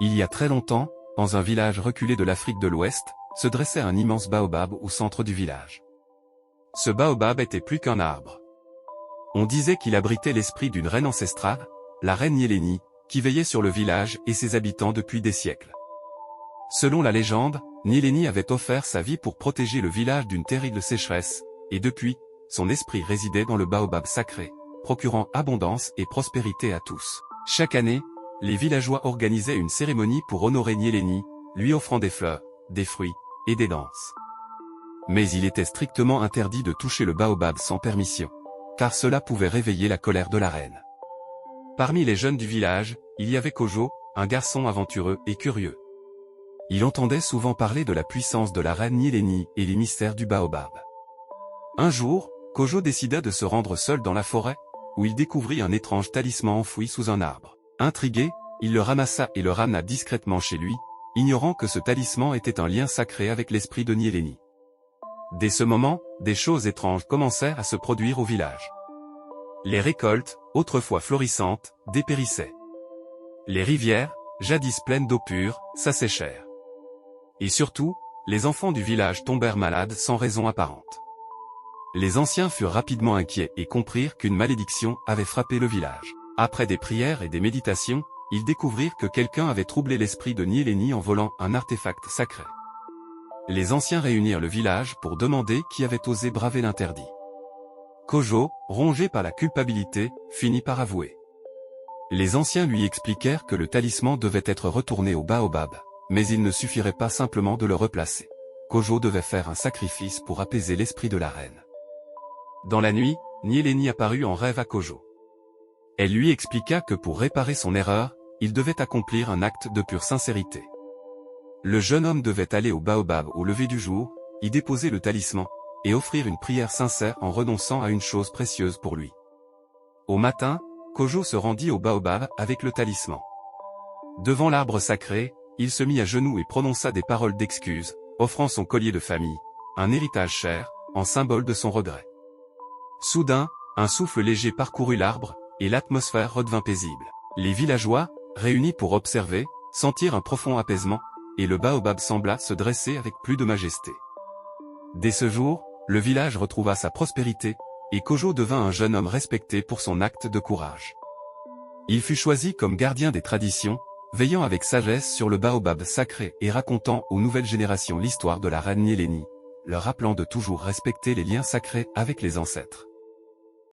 Il y a très longtemps, dans un village reculé de l'Afrique de l'Ouest, se dressait un immense baobab au centre du village. Ce baobab était plus qu'un arbre. On disait qu'il abritait l'esprit d'une reine ancestrale, la reine Nyéléni, qui veillait sur le village et ses habitants depuis des siècles. Selon la légende, Nyéléni avait offert sa vie pour protéger le village d'une terrible sécheresse, et depuis, son esprit résidait dans le baobab sacré, procurant abondance et prospérité à tous. Chaque année, les villageois organisaient une cérémonie pour honorer Nyéléni, lui offrant des fleurs, des fruits, et des danses. Mais il était strictement interdit de toucher le baobab sans permission, car cela pouvait réveiller la colère de la reine. Parmi les jeunes du village, il y avait Kojo, un garçon aventureux et curieux. Il entendait souvent parler de la puissance de la reine Nyéléni et les mystères du baobab. Un jour, Kojo décida de se rendre seul dans la forêt, où il découvrit un étrange talisman enfoui sous un arbre. Intrigué, il le ramassa et le ramena discrètement chez lui, ignorant que ce talisman était un lien sacré avec l'esprit de Nyéléni. Dès ce moment, des choses étranges commencèrent à se produire au village. Les récoltes, autrefois florissantes, dépérissaient. Les rivières, jadis pleines d'eau pure, s'asséchèrent. Et surtout, les enfants du village tombèrent malades sans raison apparente. Les anciens furent rapidement inquiets et comprirent qu'une malédiction avait frappé le village. Après des prières et des méditations, ils découvrirent que quelqu'un avait troublé l'esprit de Nyéléni en volant un artefact sacré. Les anciens réunirent le village pour demander qui avait osé braver l'interdit. Kojo, rongé par la culpabilité, finit par avouer. Les anciens lui expliquèrent que le talisman devait être retourné au baobab, mais il ne suffirait pas simplement de le replacer. Kojo devait faire un sacrifice pour apaiser l'esprit de la reine. Dans la nuit, Nyéléni apparut en rêve à Kojo. Elle lui expliqua que pour réparer son erreur, il devait accomplir un acte de pure sincérité. Le jeune homme devait aller au baobab au lever du jour, y déposer le talisman, et offrir une prière sincère en renonçant à une chose précieuse pour lui. Au matin, Kojo se rendit au baobab avec le talisman. Devant l'arbre sacré, il se mit à genoux et prononça des paroles d'excuse, offrant son collier de famille, un héritage cher, en symbole de son regret. Soudain, un souffle léger parcourut l'arbre, et l'atmosphère redevint paisible. Les villageois, réunis pour observer, sentirent un profond apaisement, et le baobab sembla se dresser avec plus de majesté. Dès ce jour, le village retrouva sa prospérité, et Kojo devint un jeune homme respecté pour son acte de courage. Il fut choisi comme gardien des traditions, veillant avec sagesse sur le baobab sacré et racontant aux nouvelles générations l'histoire de la reine Nyéléni, leur rappelant de toujours respecter les liens sacrés avec les ancêtres.